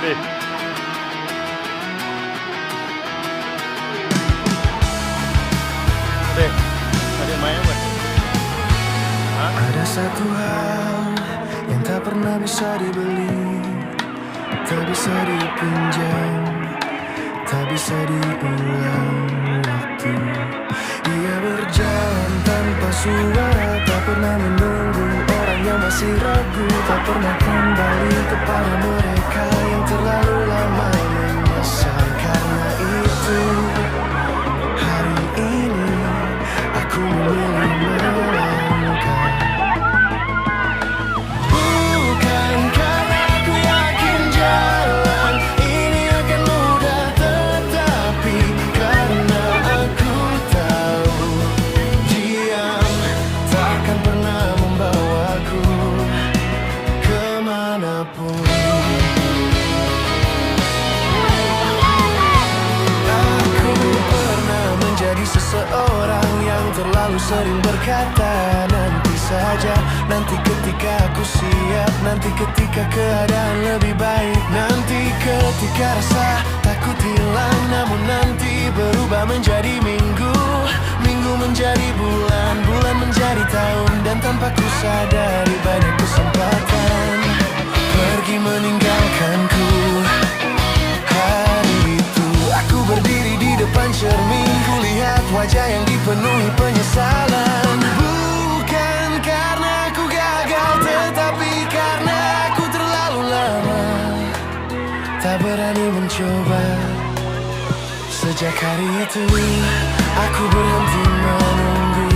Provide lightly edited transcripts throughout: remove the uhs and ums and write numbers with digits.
Deh, deh, ada yang main apa? Hah? Ada satu hal yang tak pernah bisa dibeli, tak bisa dipinjam, tak bisa diulang waktu. Dia berjalan tanpa suara, tak pernah menunggu orang yang masih ragu, tak pernah kembali kepada mereka yang terlalu lama menyesal. Karena itu hari ini aku memilih melangkah. Bukan karena aku yakin jalan ini akan mudah, tetapi karena aku tahu diam takkan pernah membawaku kemanapun. Aku pernah menjadi seseorang yang terlalu sering berkata nanti saja, nanti ketika aku siap, nanti ketika keadaan lebih baik, nanti ketika rasa takut hilang. Namun nanti berubah menjadi minggu, minggu menjadi bulan, bulan menjadi tahun, dan tanpa ku sadari banyak kesempatan pergi meninggalkanku. Hari itu aku berdiri di depan cermin, ku lihat wajah yang dipenuhi penyesalan. Bukan karena aku gagal, tetapi karena aku terlalu lama tak berani mencoba. Sejak hari itu aku berhenti menunggu.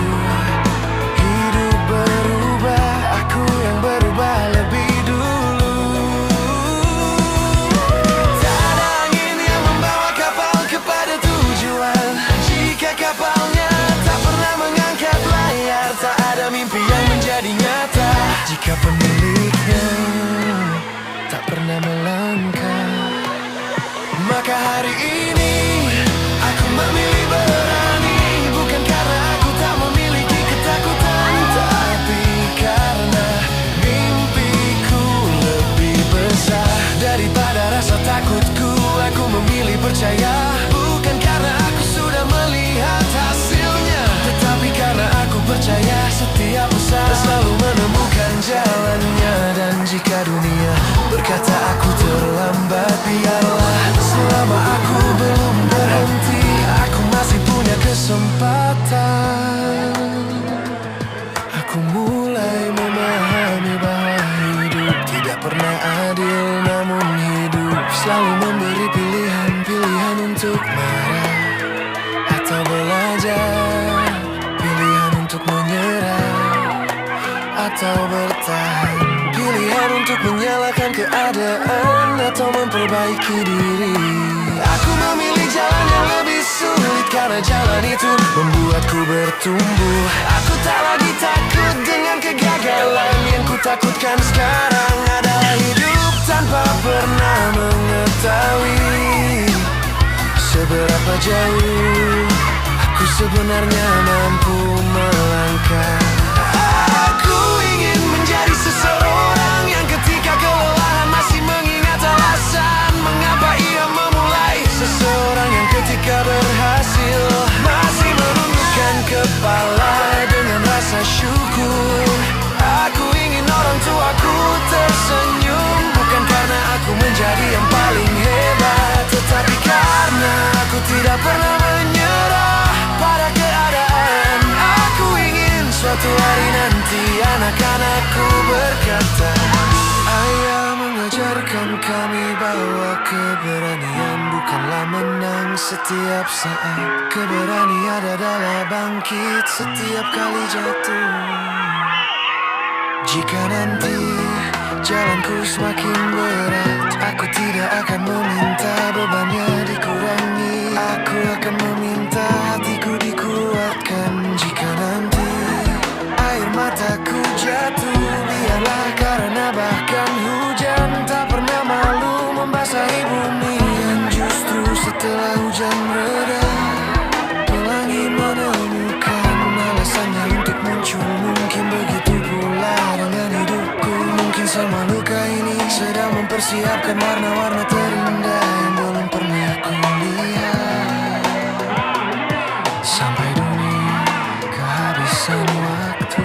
Hidup berubah, aku yang berubah lebih dulu. Tak ada angin yang membawa kapal kepada tujuan jika kapalnya tak pernah mengangkat layar. Tak ada mimpi yang menjadi nyata jika pemiliknya tak pernah melangkah. Maka hari ini aku memilih berani, bukan karena aku tak memiliki ketakutan, tapi karena mimpiku lebih besar daripada rasa takutku. Aku memilih percaya, bukan karena aku sudah melihat hasilnya, tetapi karena aku percaya setiap usaha selalu menemukan jalannya. Dan jika dunia berkata aku terlambat, biarlah, selama aku belum berhenti, aku masih punya kesempatan. Aku mulai memahami bahwa hidup tidak pernah adil, namun hidup selalu memberi pilihan-pilihan untuk marah atau belajar, pilihan untuk menyerah atau bertahan, pilihan untuk menyalahkan keadaan atau memperbaiki diri. Aku memilih jalan yang lebih sulit karena jalan itu membuatku bertumbuh. Aku tak lagi takut dengan kegagalan. Yang ku takutkan sekarang adalah hidup tanpa pernah mengetahui seberapa jauh aku sebenarnya mampu melangkah. Aku ingin menjadi seseorang yang ketika kelelahan masih mengingat alasan mengapa ia memulai. Seseorang yang ketika berhasil masih menundukkan kepala dengan rasa syukur. Aku ingin orang tuaku tersenyum, bukan karena aku menjadi yang paling hebat, tetapi karena aku tidak pernah menyerah pada keadaan. Aku ingin suatu hari nanti anak-anakku berkata, ayah mengajarkan kami bahwa keberanian bukanlah menang setiap saat. Keberanian adalah bangkit setiap kali jatuh. Jika nanti jalanku semakin berat, aku tidak akan meminta bebannya dikurangi. Aku akan meminta hatiku dikuatkan. Jika nanti air mataku jatuh, biarlah, karena bahkan hujan tak pernah malu membasahi bumi yang justru setelah hujan reda, pelangi menemukan alasannya untuk muncul. Mungkin begitu pula dengan hidupku, mungkin semua luka ini sedang mempersiapkan siapkan warna-warna terindah yang belum pernah ku lihat. Sampai dunia kehabisan waktu,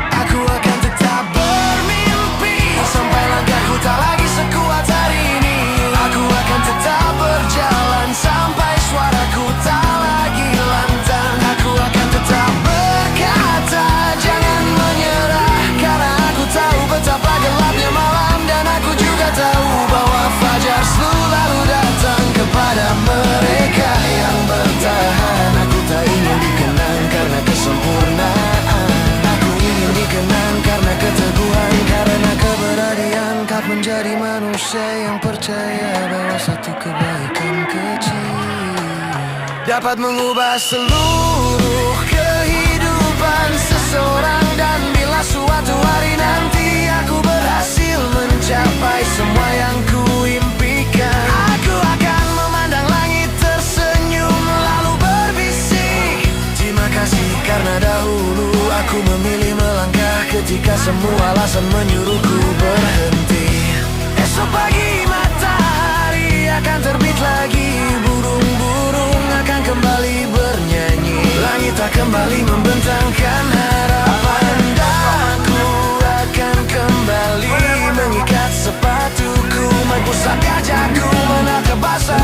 aku akan tetap bermimpi sampai langkahku tak lagi sekuat hari ini. Aku akan tetap berjalan sampai suaraku tak lagi lantang. Aku akan tetap berkata jangan menyerah, karena aku tahu betapa gelapnya malam, dan aku juga tahu bahwa fajar selalu datang kepada mereka yang bertahan. Aku tak ingin dikenang karena kesempurnaan, aku ingin dikenang karena keteguhan, karena keberanian kau menjadi manusia yang percaya bahwa satu kebaikan kecil dapat mengubah seluruh kehidupan seseorang. Dan bila suatu hari nanti aku berhasil mencapai semua yang ku impikan, aku akan memandang langit tersenyum lalu berbisik, terima kasih karena dahulu aku memilih melangkah ketika semua alasan menyuruhku berhenti. Esok pagi matahari akan terbit lagi, burung-burung akan kembali bernyanyi, langit akan kembali membentangkan harapan, dan aku akan kembali mengikat sepatuku, main pusat gajahku menatap basah